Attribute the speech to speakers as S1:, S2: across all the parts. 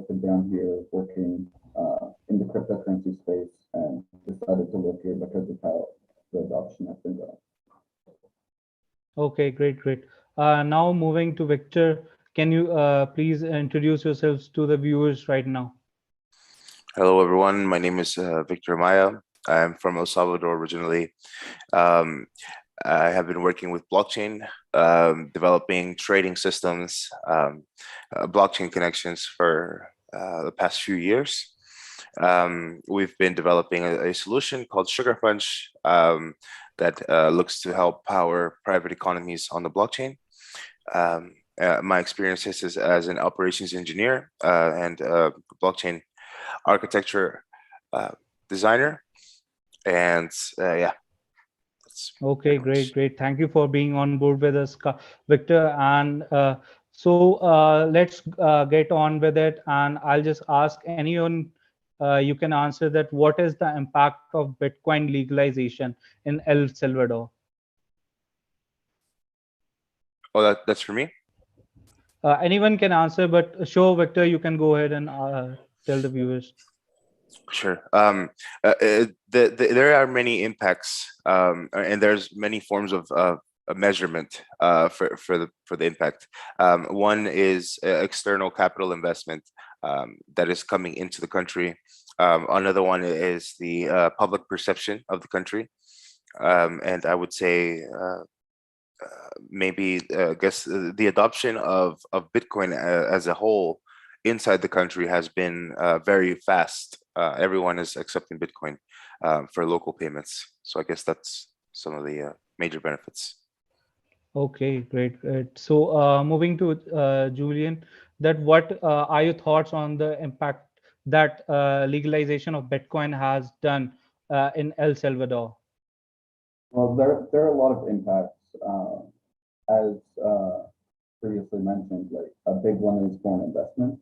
S1: connected down here working in the cryptocurrency space and decided to live here because of how the adoption has been going.
S2: Okay, great. Now moving to Victor, can you please introduce yourselves to the viewers right now?
S3: Hello, everyone. My name is Victor Amaya. I'm from El Salvador originally. I have been working with blockchain, developing trading systems, blockchain connections for the past few years. We've been developing a solution called SugarFunge that looks to help power private economies on the blockchain. My experiences is as an operations engineer and blockchain architecture designer, and yeah.
S2: Okay, great. Thank you for being on board with us, Victor. And so let's get on with it. And I'll just ask anyone, you can answer that. What is the impact of Bitcoin legalization in El Salvador?
S3: Oh, that's for me?
S2: Anyone can answer, but sure, Victor, you can go ahead and tell the viewers.
S3: Sure. There are many impacts, and there's many forms of measurement for the impact. One is external capital investment that is coming into the country. Another one is the public perception of the country, and I would say maybe I guess the adoption of Bitcoin as a whole inside the country has been very fast. Everyone is accepting Bitcoin for local payments. So I guess that's some of the major benefits.
S2: Okay, great. So moving to Julian, that what are your thoughts on the impact that legalization of Bitcoin has done in El Salvador?
S1: Well, there are a lot of impacts. As previously mentioned, like a big one is foreign investment.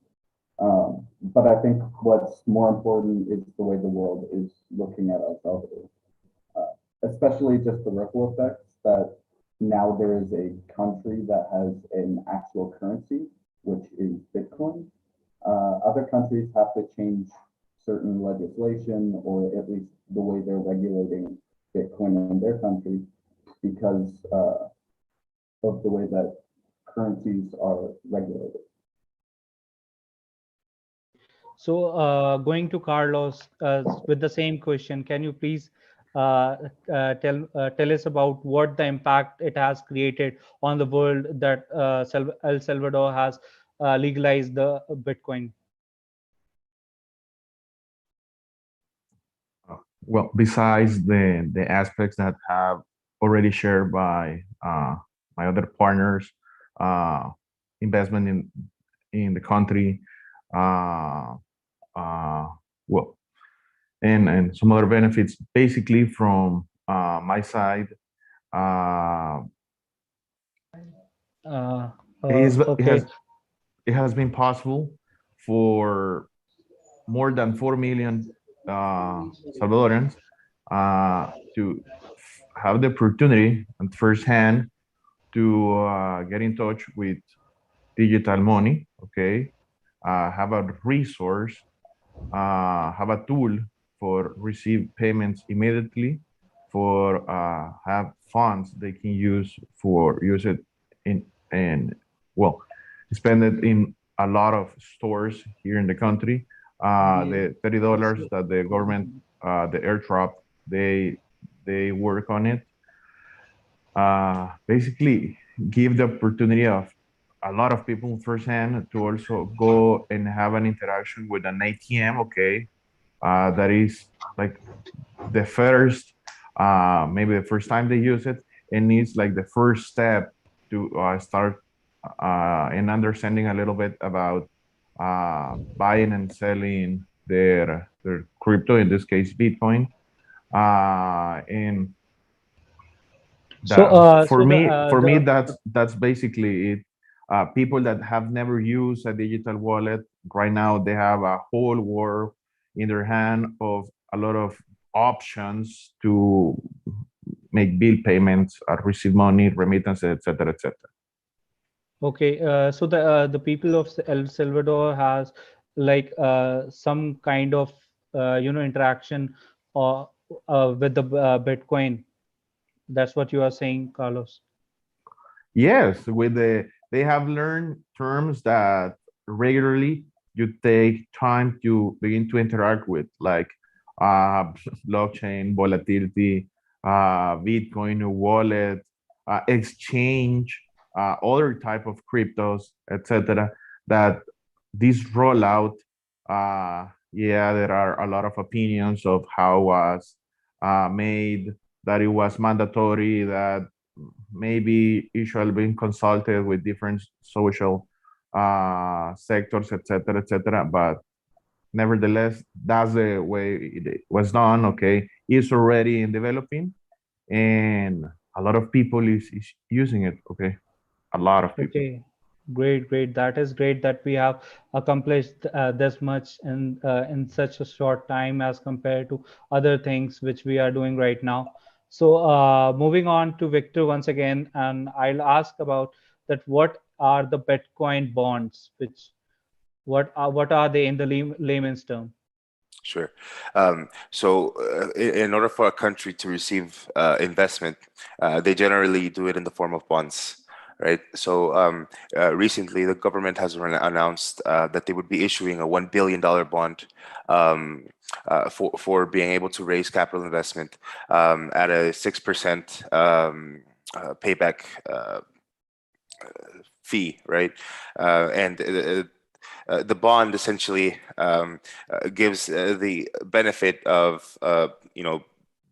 S1: But I think what's more important is the way the world is looking at El Salvador, especially just the ripple effects that now there is a country that has an actual currency, which is Bitcoin. Other countries have to change certain legislation, or at least the way they're regulating Bitcoin in their country, because of the way that currencies are regulated.
S2: So going to Carlos with the same question, can you please tell us about what the impact it has created on the world that El Salvador has legalized the Bitcoin?
S4: Well, besides the aspects that have already shared by my other partners, investment in the country, well, and some other benefits. Basically, from my side,
S2: Okay.
S4: it has been possible for more than 4 million Salvadorans to have the opportunity at first hand to get in touch with digital money, okay, have a resource, have a tool for receive payments immediately, for have funds they can use it in well, spend it in a lot of stores here in the country. The $30 that the government, the airdrop, they work on it. Basically, give the opportunity of a lot of people firsthand to also go and have an interaction with an ATM. Okay, that is like the first, maybe the first time they use it, and it's like the first step to start and understanding a little bit about buying and selling their crypto, in this case Bitcoin. And for me, that's basically it. People that have never used a digital wallet, right now they have a whole world in their hand of a lot of options to make bill payments, receive money, remittances, etc., etc.
S2: Okay, so the people of El Salvador has like some kind of interaction or with the Bitcoin. That's what you are saying, Carlos.
S4: Yes, they have learned terms that regularly you take time to begin to interact with, like uh, blockchain, volatility, Bitcoin wallet, exchange, other type of cryptos, etc. That this rollout, yeah, there are a lot of opinions of how was made, that it was mandatory, that maybe it should have been consulted with different social sectors, etc., etc. But nevertheless, that's the way it was done. Okay, it's already in developing, and a lot of people is using it. Okay, a lot of people.
S2: Okay, great, great. That is great that we have accomplished this much in such a short time as compared to other things which we are doing right now. So moving on to Victor once again, and I'll ask about that. What are the Bitcoin bonds? What are they in the layman's term?
S3: Sure. So in order for a country to receive investment, they generally do it in the form of bonds, right? So recently, the government has announced that they would be issuing a $1 billion bond for being able to raise capital investment at a 6% payback fee, right? And the bond essentially gives the benefit of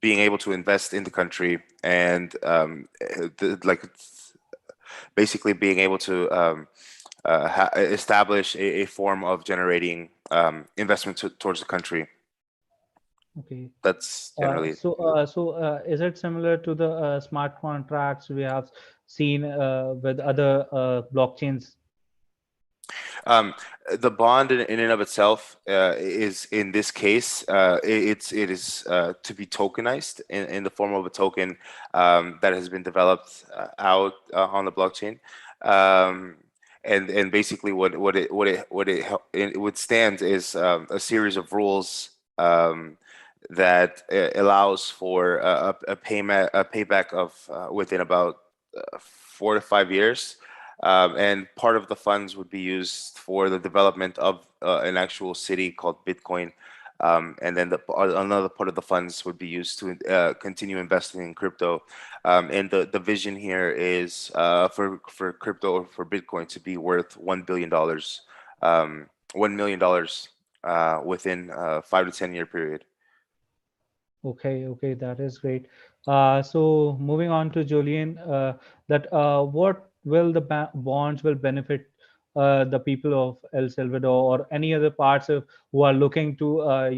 S3: being able to invest in the country and basically being able to establish a form of generating investment towards the country.
S2: Okay.
S3: That's generally
S2: Is it similar to the smart contracts we have seen with other blockchains?
S3: The bond in and of itself is, in this case, it is to be tokenized in the form of a token that has been developed out on the blockchain. And basically what it withstands is a series of rules that allows for a payback of within about 4 to 5 years. And part of the funds would be used for the development of an actual city called Bitcoin. And then another part of the funds would be used to continue investing in crypto. And the vision here is for crypto, or for Bitcoin, to be worth $1 billion, $1 million within a 5 to 10 year period.
S2: Okay, okay, that is great. So moving on to Julian, that what will the bonds will benefit the people of El Salvador or any other parts of who are looking to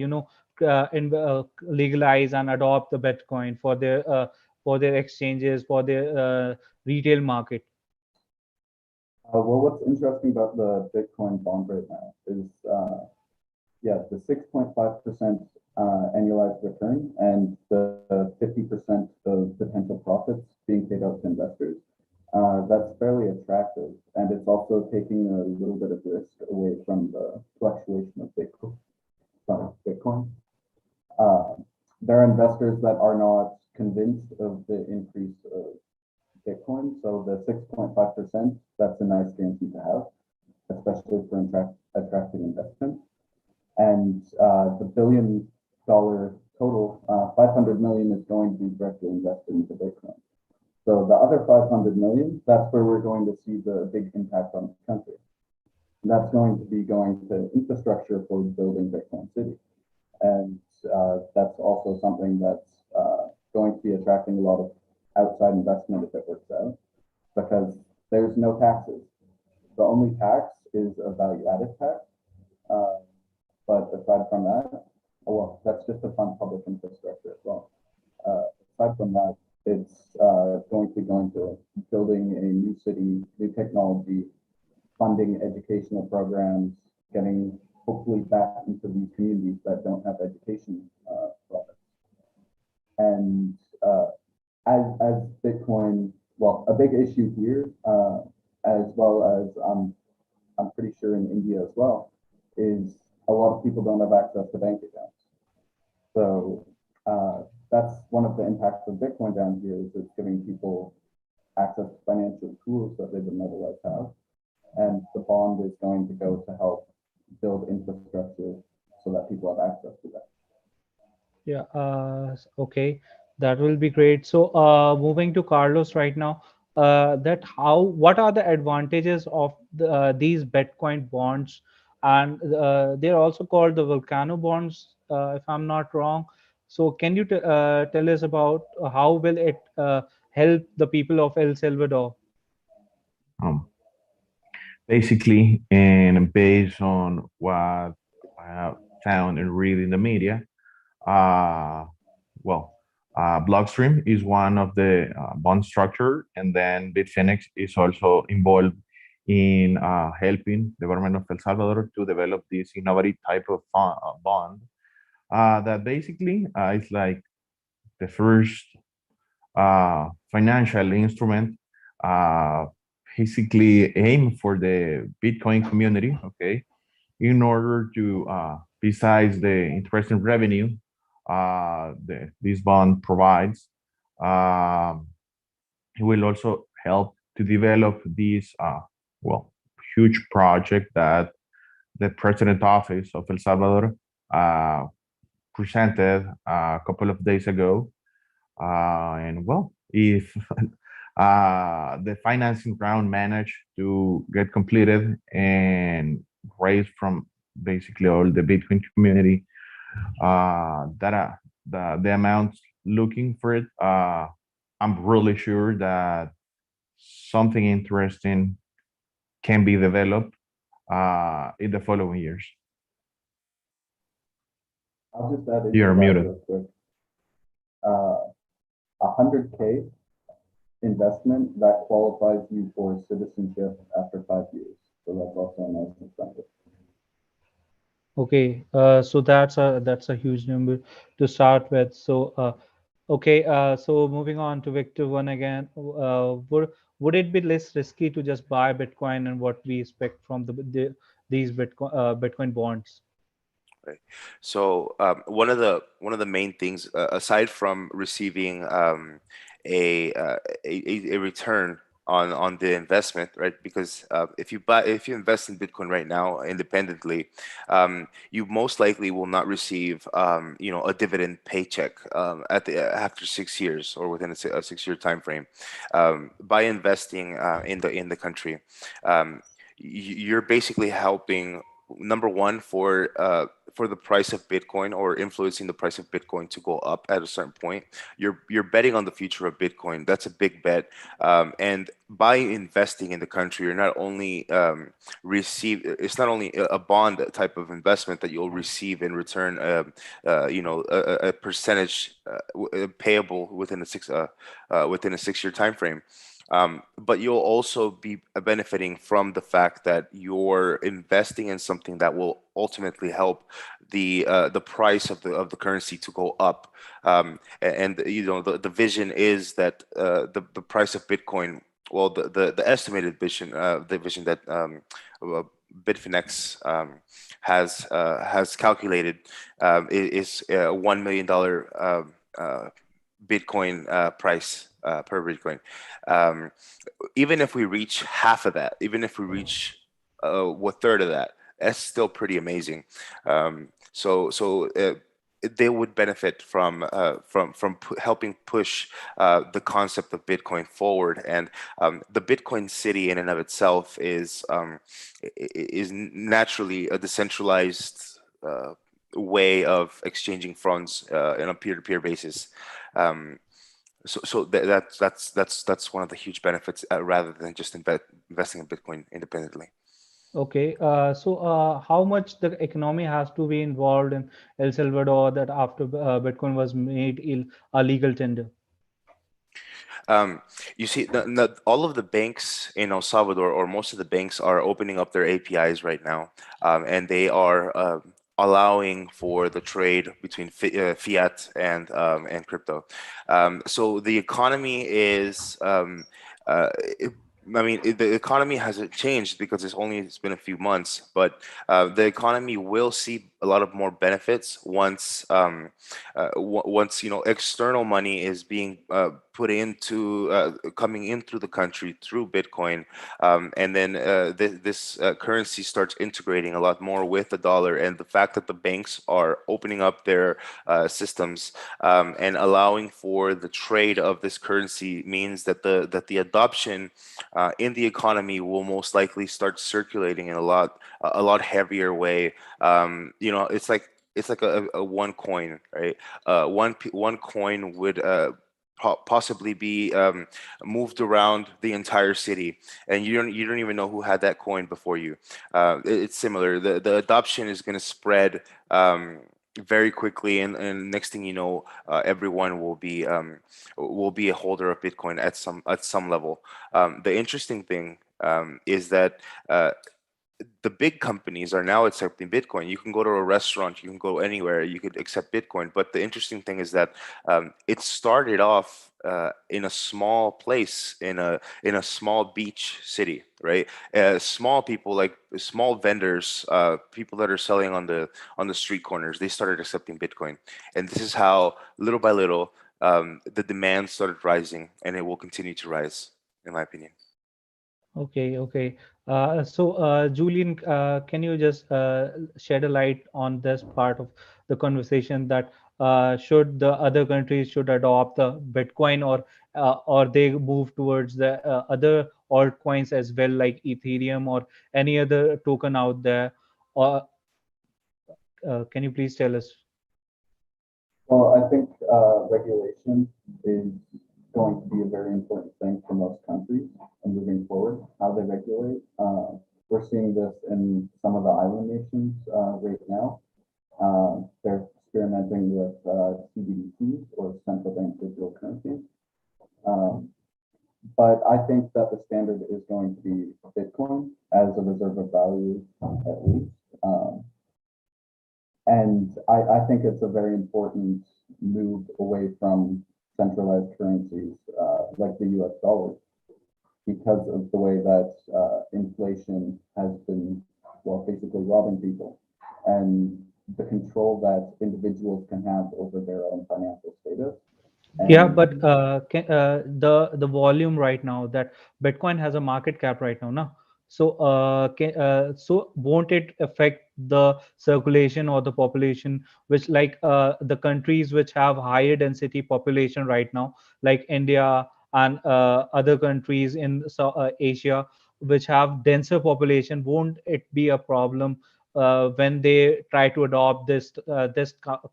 S2: legalize and adopt the Bitcoin for their exchanges, for their retail market?
S1: Well, what's interesting about the Bitcoin bond right now is, the 6.5% annualized return and the 50% of potential profits being paid out to investors. That's fairly attractive, and it's also taking a little bit of risk away from the fluctuation of Bitcoin. There are investors that are not convinced of the increase of Bitcoin, so the 6.5%, that's a nice guarantee to have, especially for attracting investment. And the $1 billion total, 500 million is going to be directly invested into Bitcoin. So the other 500 million, that's where we're going to see the big impact on the country. And that's going to be going to infrastructure for building Bitcoin City. And that's also something that's going to be attracting a lot of outside investment if it works out, because there's no taxes. The only tax is a value-added tax. But aside from that, well, that's just to fund public infrastructure as well. Aside from that, it's going to be going to building a new city, new technology, funding educational programs, getting hopefully back into these communities that don't have education products. And as Bitcoin, well, a big issue here, as well as I'm pretty sure in India as well, is a lot of people don't have access to bank accounts. So that's one of the impacts of Bitcoin down here, is it's giving people access to financial tools that they wouldn't otherwise have. And the bond is going to go to help build infrastructure so that people have access to that.
S2: Yeah, okay, that will be great. So moving to Carlos right now, what are the advantages of these Bitcoin bonds? And they're also called the volcano bonds, if I'm not wrong. So can you tell us about how will it help the people of El Salvador?
S4: Um, Basically, and based on what I have found and read in the media, uh, well, Blockstream is one of the bond structure, and then Bitfinex is also involved in helping the government of El Salvador to develop this innovative type of bond that basically is like the first financial instrument uh, basically aim for the Bitcoin community, okay, in order to, besides the interest in revenue this bond provides, it will also help to develop this, huge project that the president office of El Salvador presented a couple of days ago. And well, if the financing round managed to get completed and raise from basically all the Bitcoin community the amounts looking for it, I'm really sure that something interesting can be developed in the following years.
S1: I'll just add
S4: You're
S1: into that
S4: muted.
S1: real quick. 100K investment that qualifies you for citizenship after 5 years. So that's also a nice incentive.
S2: Okay, so that's a huge number to start with. So okay, so moving on to Victor one again. Would it be less risky to just buy Bitcoin, and what we expect from these Bitcoin bonds?
S3: Right. So one of the main things, aside from receiving a return on the investment, right? Because if you invest in Bitcoin right now independently, you most likely will not receive a dividend paycheck after 6 years or within a 6-year time frame. By investing in the country, you're basically helping, number one, for the price of Bitcoin, or influencing the price of Bitcoin to go up at a certain point. You're betting on the future of Bitcoin. That's a big bet. And by investing in the country, you're not only it's not only a bond type of investment that you'll receive in return, a percentage payable within a 6-year time frame. But you'll also be benefiting from the fact that you're investing in something that will ultimately help the price of the currency to go up. And the vision is that the price of Bitcoin, well, the estimated vision, the vision that Bitfinex has calculated is $1 million Bitcoin price per Bitcoin. Even if we reach half of that, even if we reach a third of that, that's still pretty amazing. So they would benefit from helping push the concept of Bitcoin forward. And the Bitcoin city in and of itself is naturally a decentralized way of exchanging funds in a peer-to-peer basis. So that's one of the huge benefits, rather than just investing in Bitcoin independently.
S2: Okay, so how much the economy has to be involved in El Salvador that after Bitcoin was made a legal tender?
S3: You see, all of the banks in El Salvador, or most of the banks, are opening up their APIs right now, and they are allowing for the trade between fiat and crypto. So the economy is I mean, the economy hasn't changed because it's been a few months, but the economy will see a lot of more benefits once once external money is being put into coming in through the country through Bitcoin, and then this currency starts integrating a lot more with the dollar, and the fact that the banks are opening up their systems and allowing for the trade of this currency means that the adoption in the economy will most likely start circulating in a lot heavier way. It's like a one coin, right? One coin would possibly be moved around the entire city, and you don't even know who had that coin before you. It's similar. The adoption is going to spread very quickly, and next thing you know, everyone will be a holder of Bitcoin at some level. The interesting thing is that the big companies are now accepting Bitcoin. You can go to a restaurant, you can go anywhere, you could accept Bitcoin. But the interesting thing is that it started off in a small place, in a small beach city, right? Small people, like small vendors, people that are selling on the street corners, they started accepting Bitcoin, and this is how little by little the demand started rising, and it will continue to rise, in my opinion.
S2: Okay, okay. Julian, can you just shed a light on this part of the conversation that should the other countries should adopt the Bitcoin, or they move towards the other altcoins as well, like Ethereum or any other token out there? Or can you please tell us?
S1: Well, I think regulation is going to be a very important thing for most countries and moving forward, how they regulate. We're seeing this in some of the island nations right now. They're experimenting with CBDCs, or central bank digital currencies. But I think that the standard is going to be Bitcoin as a reserve of value, at least. And I think it's a very important move away from centralized currencies like the US dollar, because of the way that inflation has been, well, basically robbing people, and the control that individuals can have over their own financial status.
S2: Yeah,
S1: And
S2: but the volume right now that Bitcoin has a market cap right now, no? So so won't it affect the circulation or the population, which like the countries which have higher density population right now, like India and other countries in Asia, which have denser population, won't it be a problem when they try to adopt this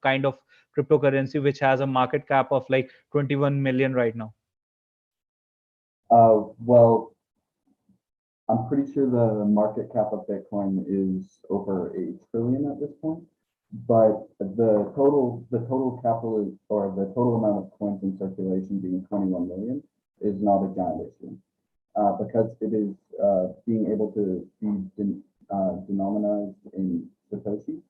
S2: kind of cryptocurrency, which has a market cap of like 21 million right now?
S1: well, I'm pretty sure the market cap of Bitcoin is over 8 trillion at this point, but the total capital, or the total amount of coins in circulation being 21 million is not a giant issue, because it is being able to be denominated in Satoshi.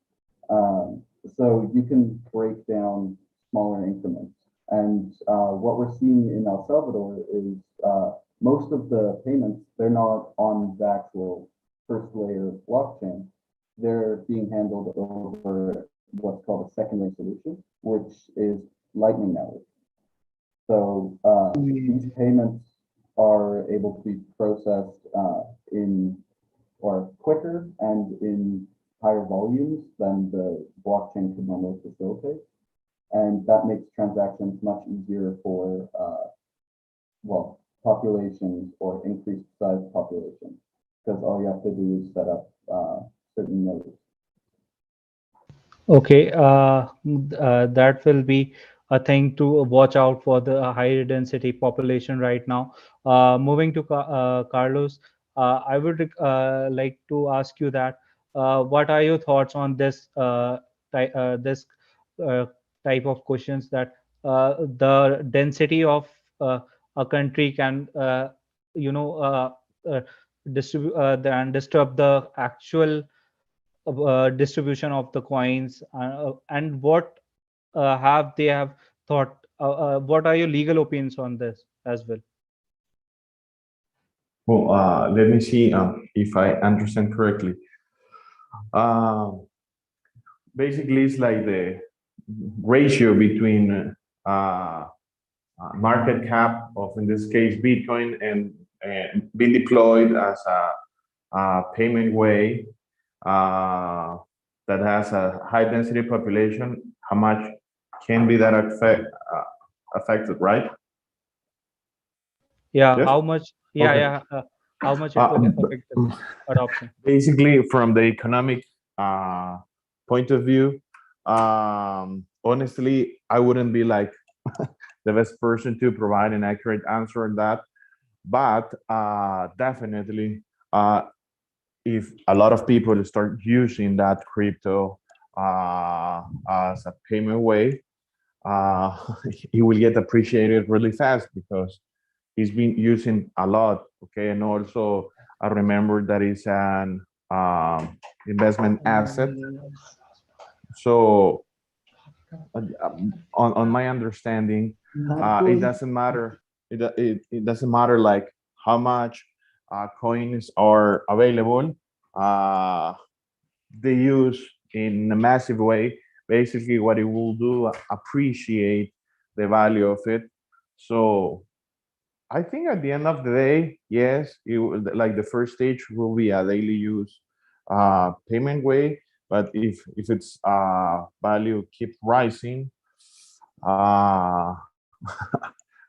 S1: So you can break down smaller increments. And what we're seeing in El Salvador is most of the payments, they're not on the actual first layer blockchain. They're being handled over what's called a secondary solution, which is Lightning Network. So these payments are able to be processed in, or quicker and in higher volumes than the blockchain could normally facilitate. And that makes transactions much easier for, well, populations or increased size populations, because all you have to do is set up certain nodes.
S2: Okay, that will be a thing to watch out for the higher density population right now. Moving to Carlos, I would like to ask you that what are your thoughts on this uh, type of questions, that the density of a country can you know uh, distribute and disturb the actual distribution of the coins, and what have they have thought, what are your legal opinions on this as well?
S4: Well, let me see if I understand correctly. Basically, it's like the ratio between market cap of, in this case, Bitcoin, and being deployed as a payment way that has a high density population. How much can be that affected, right?
S2: Yeah,
S4: Yes.
S2: how much? Yeah,
S4: Okay.
S2: yeah. How much it will affect the adoption?
S4: Basically, from the economic point of view, honestly, I wouldn't be like the best person to provide an accurate answer on that. But definitely, if a lot of people start using that crypto as a payment way, uh, it will get appreciated really fast because it's been using a lot. Okay, and also I remember that it's an investment asset. So on my understanding, it doesn't matter. It doesn't matter like how much coins are available. Uh, they use in a massive way. Basically, what it will do appreciate the value of it. So I think at the end of the day, yes, like the first stage will be a daily use payment way. But if its value keep rising, uh,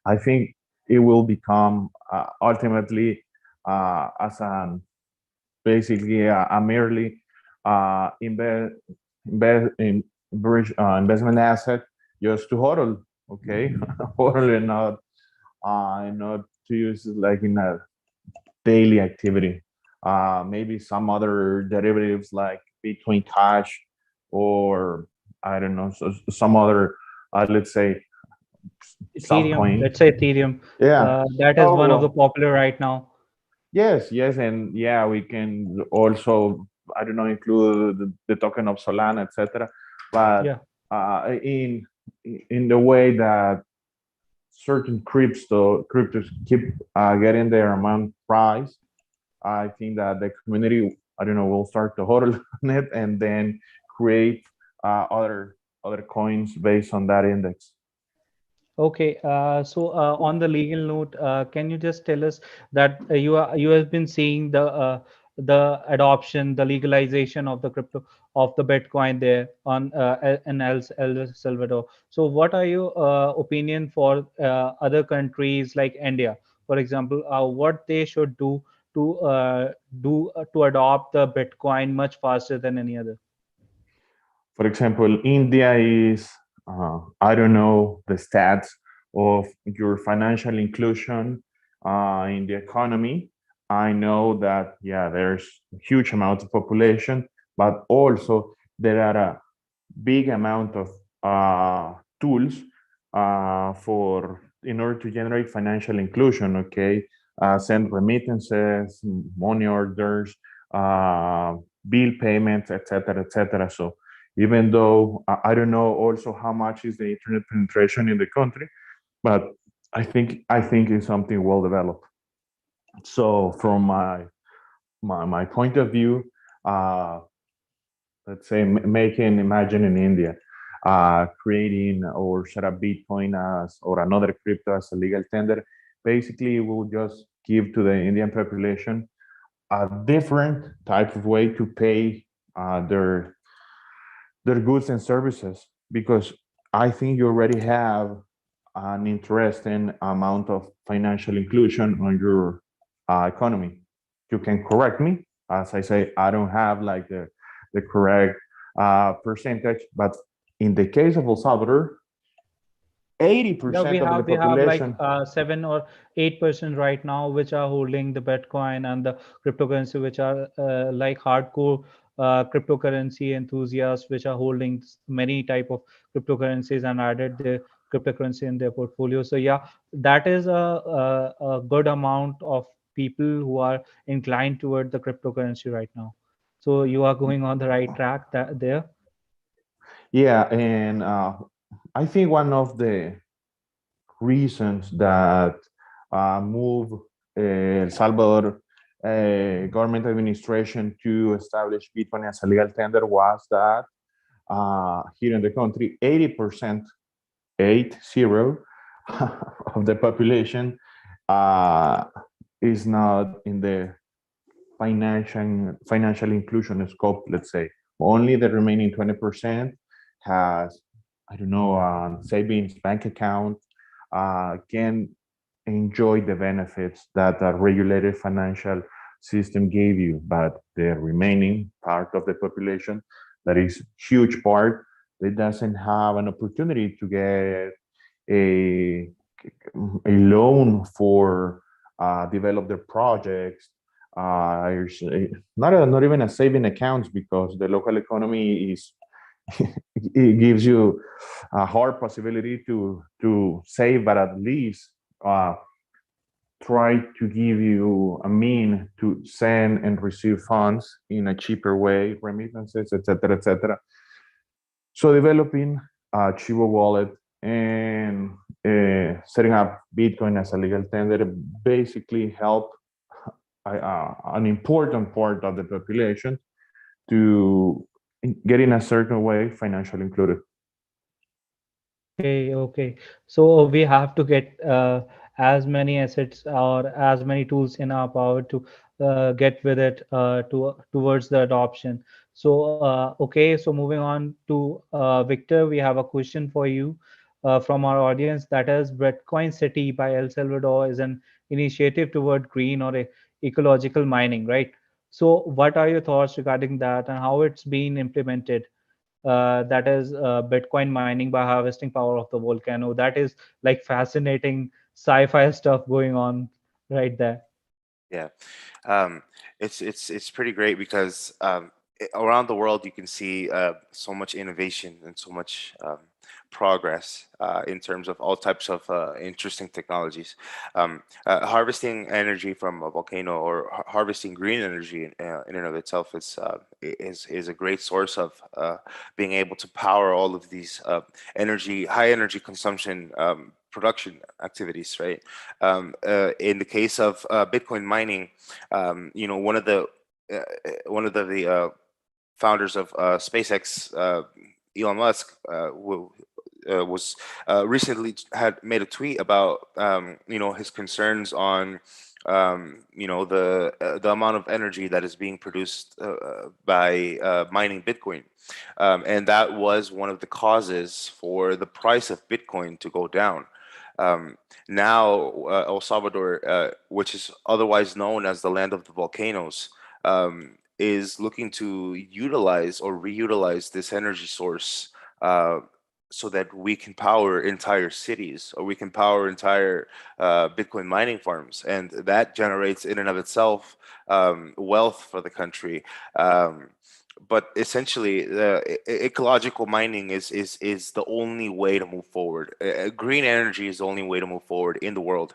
S4: I think it will become ultimately as an basically a merely investment asset just to hodl, okay, hodl and not to use it like in a daily activity. Maybe some other derivatives like Bitcoin Cash or I don't know, some other, let's say,
S2: Ethereum,
S4: subcoin.
S2: let's say Ethereum.
S4: Yeah.
S2: That is
S4: Oh,
S2: one of the
S4: well,
S2: popular right now.
S4: yes, yes, and yeah, we can also, I don't know, include the token of Solana, etc. But
S2: Yeah.
S4: in the way that certain cryptos keep getting their amount price, I think that the community, I don't know, will start to hodl on it and then create other coins based on that index.
S2: Okay, so on the legal note, can you just tell us that you have been seeing the adoption, the legalization of the crypto of the Bitcoin there on in El Salvador. So, what are your opinion for other countries like India, for example, what they should do to adopt the Bitcoin much faster than any other?
S4: For example, India is, I don't know the stats of your financial inclusion in the economy. I know that, yeah, there's a huge amount of population, but also there are a big amount of tools for in order to generate financial inclusion. Okay, send remittances, money orders, bill payments, etc., etc. So even though I don't know also how much is the internet penetration in the country, but I think it's something well developed. So from my point of view, uh, let's say imagine in India, creating or set up Bitcoin as or another crypto as a legal tender. Basically, will just give to the Indian population a different type of way to pay their goods and services, because I think you already have an interesting amount of financial inclusion on your economy. You can correct me, as I say, I don't have like the correct percentage, but in the case of El Salvador,
S2: Yeah,
S4: 80% of the
S2: we have like
S4: population.
S2: 7 or 8% right now, which are holding the Bitcoin and the cryptocurrency, which are like hardcore cryptocurrency enthusiasts, which are holding many type of cryptocurrencies and added the cryptocurrency in their portfolio. So yeah, that is a good amount of people who are inclined toward the cryptocurrency right now. So you are going on the right track there.
S4: Yeah, and I think one of the reasons that move El Salvador government administration to establish Bitcoin as a legal tender was that here in the country, 80%, 80, of the population is not in the financial inclusion scope, let's say. Only the remaining 20% has, I don't know, savings bank account, can enjoy the benefits that a regulated financial system gave you, but the remaining part of the population, that is huge part, that doesn't have an opportunity to get a loan for develop their projects. There's not even a saving accounts, because the local economy is it gives you a hard possibility to save, but at least try to give you a mean to send and receive funds in a cheaper way, remittances, etc., etc. So developing a Chivo wallet and setting up Bitcoin as a legal tender basically help an important part of the population to get in a certain way financially included.
S2: Okay. So we have to get as many assets or as many tools in our power to get with it towards the adoption. So okay. So moving on to Victor, we have a question for you from our audience. That is, Bitcoin City by El Salvador is an initiative toward green or ecological mining, right? So what are your thoughts regarding that and how it's been implemented? That is Bitcoin mining by harvesting power of the volcano. That is like fascinating sci-fi stuff going on right there.
S3: Yeah, it's pretty great because around the world you can see so much innovation and so much progress in terms of all types of interesting technologies. Harvesting energy from a volcano or harvesting green energy in and of itself is a great source of being able to power all of these high energy consumption production activities, right? In the case of Bitcoin mining, one of the founders of SpaceX, Elon Musk, was recently had made a tweet about his concerns on the amount of energy that is being produced by mining Bitcoin, and that was one of the causes for the price of Bitcoin to go down. Now, El Salvador, which is otherwise known as the land of the volcanoes, is looking to utilize or reutilize this energy source so that we can power entire cities, or we can power entire Bitcoin mining farms, and that generates in and of itself wealth for the country. But essentially, ecological mining is the only way to move forward. Green energy is the only way to move forward in the world,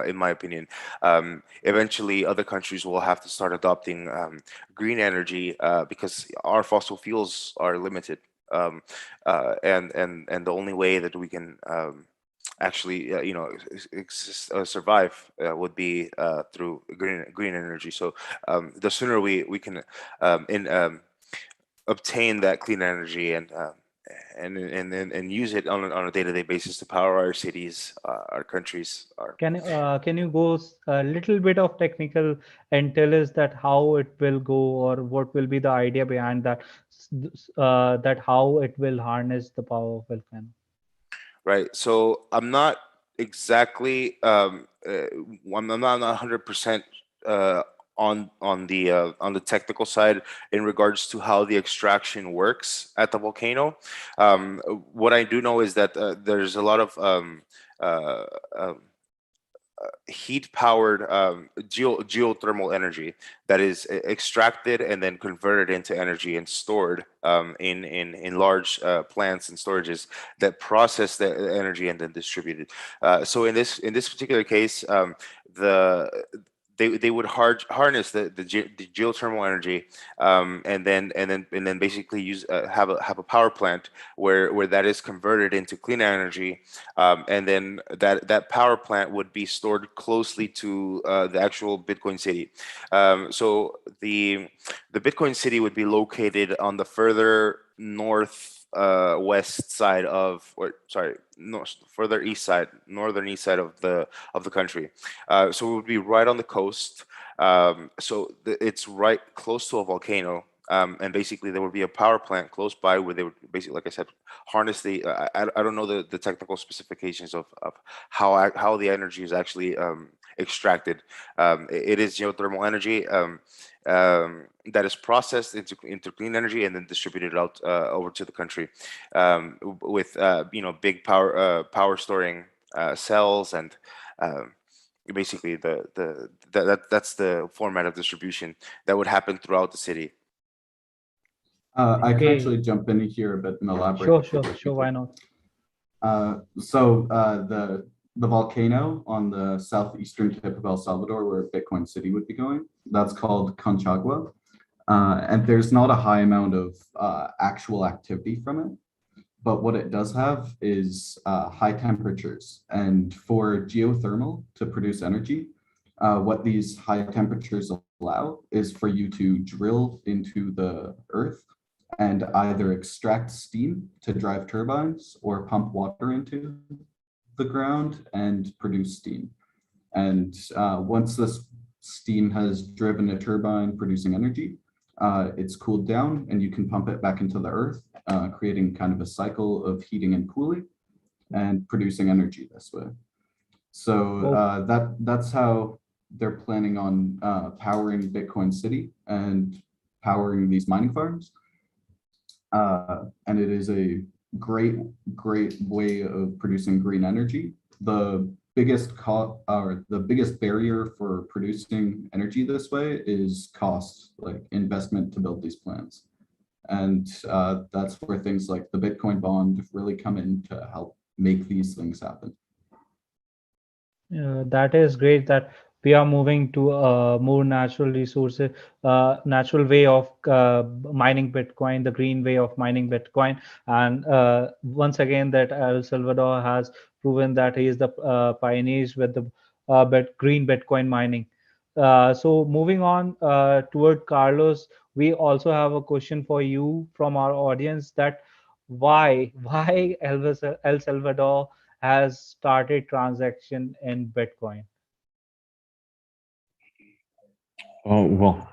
S3: in my opinion. Eventually, other countries will have to start adopting green energy because our fossil fuels are limited, and the only way that we can actually survive would be through green energy. So the sooner we can obtain that clean energy and use it on a day-to-day basis to power our cities, our countries.
S2: Can you go a little bit of technical and tell us that how it will go, or what will be the idea behind that, that how it will harness the power of volcano?
S3: Right. So I'm not exactly I'm not 100% on the technical side in regards to how the extraction works at the volcano. What I do know is that there's a lot of heat-powered geothermal energy that is extracted and then converted into energy and stored in large plants and storages that process the energy and then distribute it. So in this particular case, they would harness the geothermal energy, and then basically use have a power plant where that is converted into clean energy, and then that power plant would be stored closely to the actual Bitcoin city. So the Bitcoin city would be located on the further west side of, or sorry, further east side, northern east side of the country. So it would be right on the coast. So it's right close to a volcano. And basically there would be a power plant close by where they would basically, like I said, harness the, I don't know the technical specifications of how the energy is actually extracted. It is geothermal energy that is processed into clean energy and then distributed out over to the country, with big power storing cells, and basically that's the format of distribution that would happen throughout the city.
S1: I can
S2: Okay.
S1: actually jump in here a bit and elaborate.
S2: Sure. Why not?
S1: The volcano on the southeastern tip of El Salvador, where Bitcoin City would be going, that's called Conchagua. And there's not a high amount of actual activity from it. But what it does have is high temperatures. And for geothermal to produce energy, what these high temperatures allow is for you to drill into the earth and either extract steam to drive turbines or pump water into the ground and produce steam. And once this steam has driven a turbine producing energy, it's cooled down and you can pump it back into the earth, creating kind of a cycle of heating and cooling and producing energy this way. So that's how they're planning on powering Bitcoin City and powering these mining farms. And it is a great way of producing green energy. The biggest barrier for producing energy this way is cost, like investment to build these plants. And that's where things like the Bitcoin bond really come in to help make these things happen.
S2: That is great that we are moving to a more natural resources, natural way of mining Bitcoin, the green way of mining Bitcoin. And once again, that El Salvador has proven that he is the pioneers with the green Bitcoin mining. So moving on toward Carlos, we also have a question for you from our audience, that why El Salvador has started transaction in Bitcoin?
S4: Oh, well,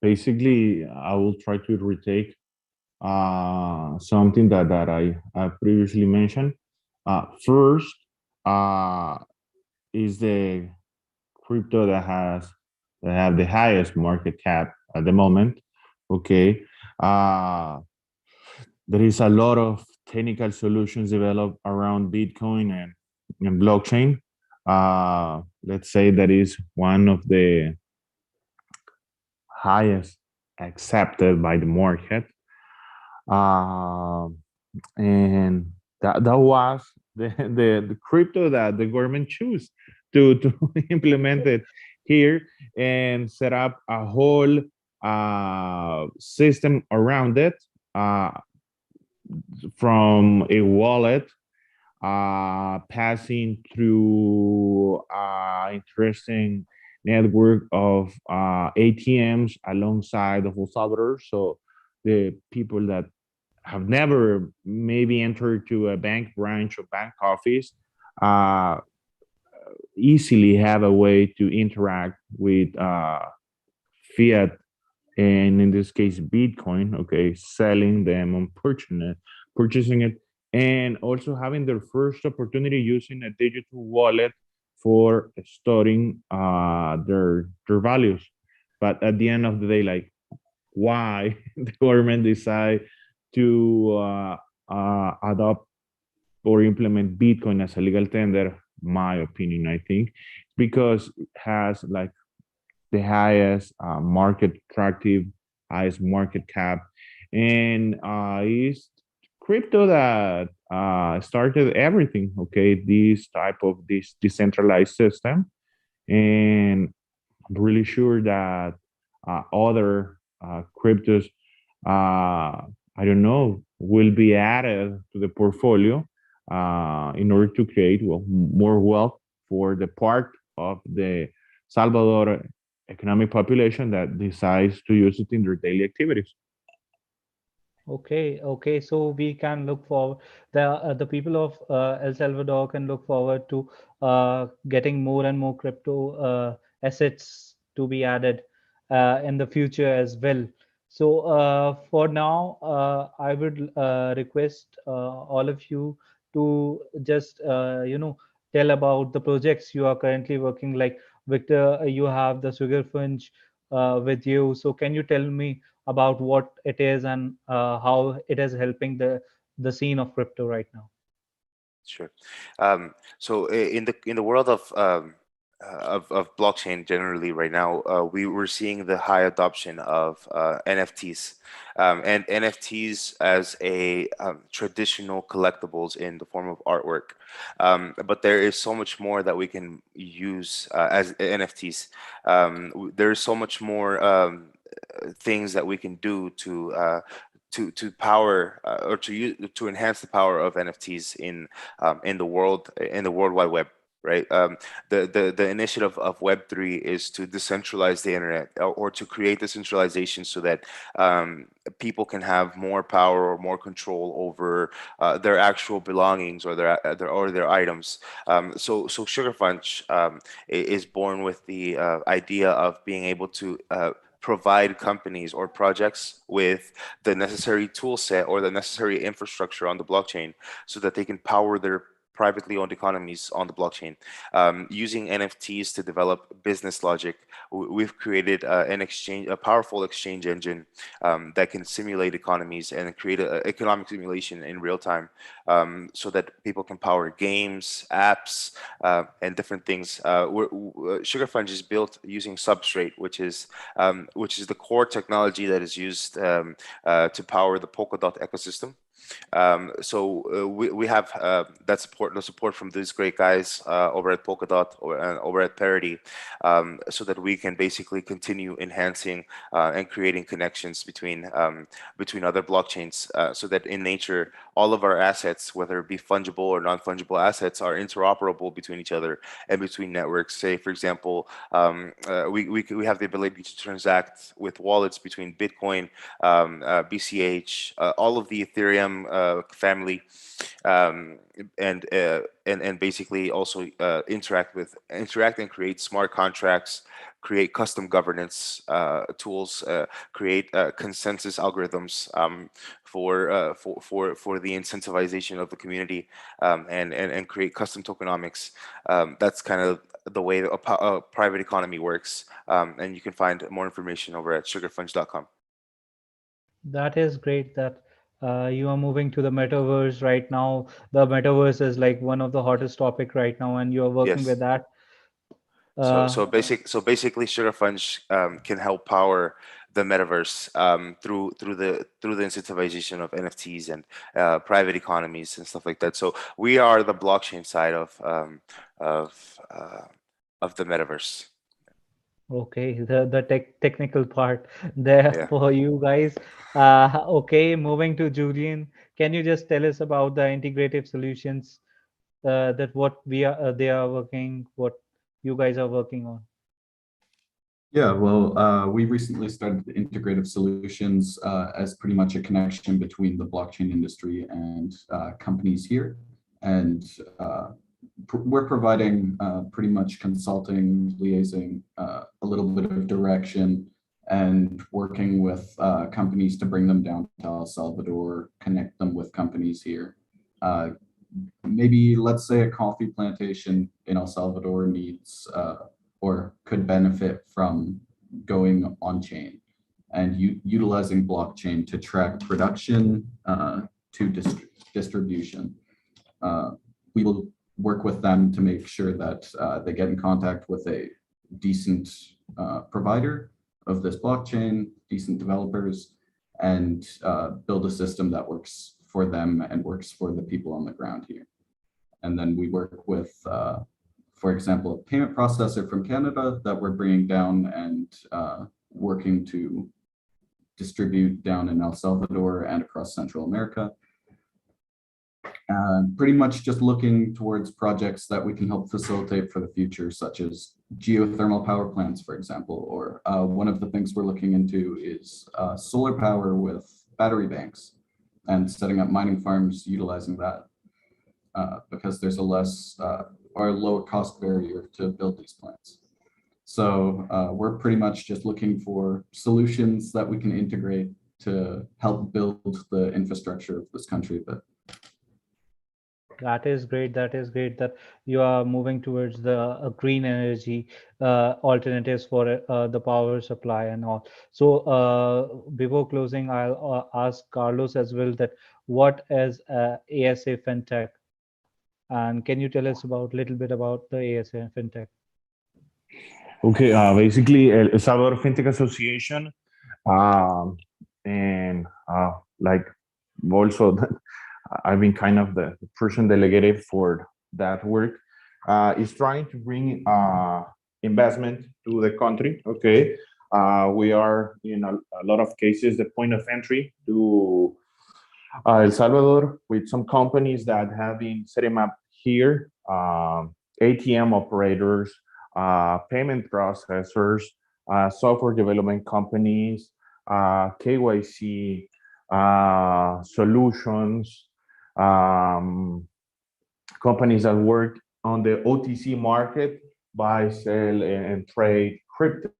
S4: basically, I will try to retake something that I previously mentioned. First, is the crypto that have the highest market cap at the moment. Okay, there is a lot of technical solutions developed around Bitcoin and blockchain. Let's say that is one of the highest accepted by the market, and that was the crypto that the government chose to implement it here and set up a whole system around it, from a wallet, passing through interesting network of ATMs alongside of El Salvador. So the people that have never maybe entered to a bank branch or bank office easily have a way to interact with fiat, and in this case Bitcoin, okay, selling them and purchasing it, and also having their first opportunity using a digital wallet for storing their values. But at the end of the day, like, why the government decide to adopt or implement Bitcoin as a legal tender? My opinion, I think, because it has like the highest market attractive, highest market cap, and is crypto that started everything. Okay, this type of this decentralized system, and I'm really sure that other cryptos, I don't know, will be added to the portfolio in order to create more wealth for the part of the Salvador economic population that decides to use it in their daily activities.
S2: Okay, okay. So we can look forward, the people of El Salvador can look forward to getting more and more crypto assets to be added in the future as well. So for now, I would request all of you to just tell about the projects you are currently working. Like Victor, you have the SugarFunge with you. So can you tell me about what it is and how it is helping the scene of crypto right now?
S3: Sure. So in the world of blockchain generally right now, we're seeing the high adoption of NFTs, and NFTs as a traditional collectibles in the form of artwork. But there is so much more that we can use as NFTs. There is so much more things that we can do to power or to use to enhance the power of NFTs in the World Wide Web, right? The initiative of Web3 is to decentralize the internet, or to create decentralization so that people can have more power or more control over their actual belongings or their items. So SugarFunge is born with the idea of being able to provide companies or projects with the necessary tool set or the necessary infrastructure on the blockchain so that they can power their privately owned economies on the blockchain. Using NFTs to develop business logic, we've created a powerful exchange engine that can simulate economies and create an economic simulation in real time, so that people can power games, apps, and different things. SugarFunge is built using Substrate, which is the core technology that is used to power the Polkadot ecosystem. So we have the support from these great guys over at Polkadot or over at Parity, so that we can basically continue enhancing and creating connections between other blockchains, so that in nature all of our assets, whether it be fungible or non-fungible assets, are interoperable between each other and between networks. Say, for example, we have the ability to transact with wallets between Bitcoin, BCH, all of the Ethereum family, and basically also interact and create smart contracts, create custom governance tools, create consensus algorithms for the incentivization of the community, and create custom tokenomics. That's kind of the way that a private economy works, and you can find more information over at sugarfunge.com.
S2: That is great that you are moving to the metaverse right now. The metaverse is like one of the hottest topic right now, and you are working with
S3: Yes.
S2: that.
S3: So basically, SugarFunge can help power the metaverse through the incentivization of NFTs and private economies and stuff like that. So we are the blockchain side of the metaverse.
S2: Okay, the technical part there
S3: Yeah.
S2: for you guys. Okay, moving to Julian, can you just tell us about the integrative solutions that what we are they are working, what you guys are working on?
S1: Yeah, well, we recently started Integrative Solutions as pretty much a connection between the blockchain industry and companies here. And we're providing pretty much consulting, liaising, a little bit of direction, and working with companies to bring them down to El Salvador, connect them with companies here. Maybe let's say a coffee plantation in El Salvador needs or could benefit from going on chain and utilizing blockchain to track production to distribution. We will work with them to make sure that they get in contact with a decent provider of this blockchain, decent developers, and build a system that works for them and works for the people on the ground here. And then we work with for example, a payment processor from Canada that we're bringing down and working to distribute down in El Salvador and across Central America. Pretty much just looking towards projects that we can help facilitate for the future, such as geothermal power plants, for example, or one of the things we're looking into is solar power with battery banks and setting up mining farms utilizing that because there's a less or lower cost barrier to build these plants. So we're pretty much just looking for solutions that we can integrate to help build the infrastructure of this country a bit.
S2: That is great. That is great that you are moving towards the green energy alternatives for the power supply and all. So before closing, I'll ask Carlos as well that what is ASAFINTECH, and can you tell us about a little bit about the ASAFINTECH?
S4: Okay, basically, El Salvador Fintech Association, and like also I've been kind of the person delegated for that work, is trying to bring investment to the country. Okay, we are in a lot of cases the point of entry to El Salvador with some companies that have been setting up here, ATM operators, payment processors, software development companies, KYC solutions, companies that work on the OTC market, buy, sell, and trade crypto.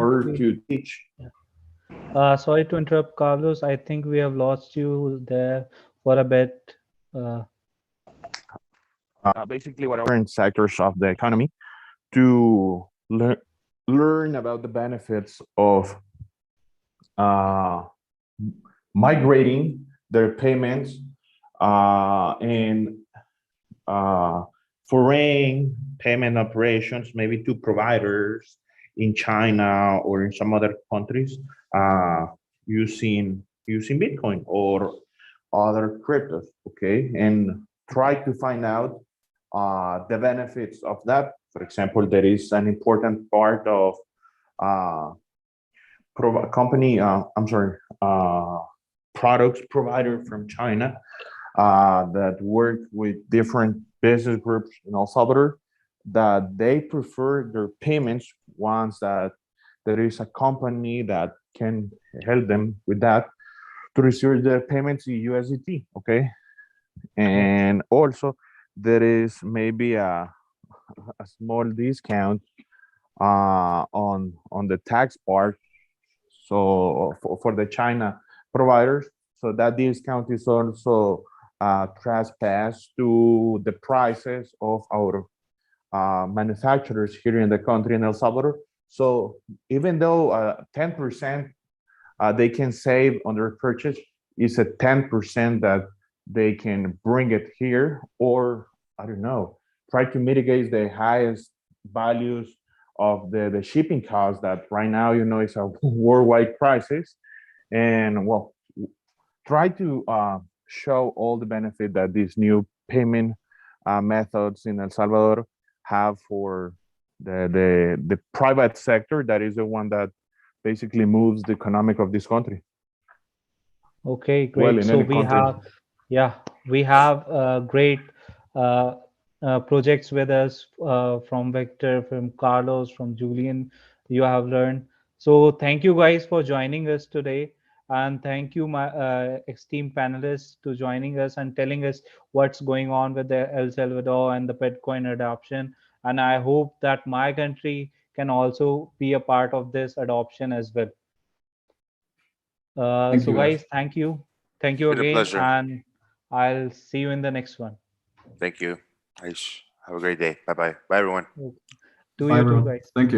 S4: To teach.
S2: Sorry to interrupt, Carlos. I think we have lost you there for a bit.
S4: Basically, what are different sectors of the economy to learn about the benefits of migrating their payments and foreign payment operations, maybe to providers in China or in some other countries, using Bitcoin or other cryptos. Okay, and try to find out the benefits of that. For example, there is an important part of products provider from China that work with different business groups in El Salvador, that they prefer their payments once that there is a company that can help them with that to receive their payments in USDT. Okay, and also there is maybe a small discount on the tax part, so for the China providers, so that discount is also trespass to the prices of our manufacturers here in the country in El Salvador. So even though 10% they can save on their purchase, is a 10% that they can bring it here, or I don't know, try to mitigate the highest values of the shipping costs that right now, you know, is a worldwide crisis. And well, try to show all the benefit that these new payment methods in El Salvador have for the private sector, that is the one that basically moves the economic of this country.
S2: Okay, great.
S4: Well,
S2: so we have great projects with us from Victor, from Carlos, from Julian. You have learned. So thank you guys for joining us today, and thank you my esteemed panelists to joining us and telling us what's going on with the El Salvador and the Bitcoin adoption. And I hope that my country can also be a part of this adoption as well. So guys, thank you again, and I'll see you in the next one.
S3: Thank you. Have a great day. Bye everyone.
S2: To you too, guys.
S1: Thank you.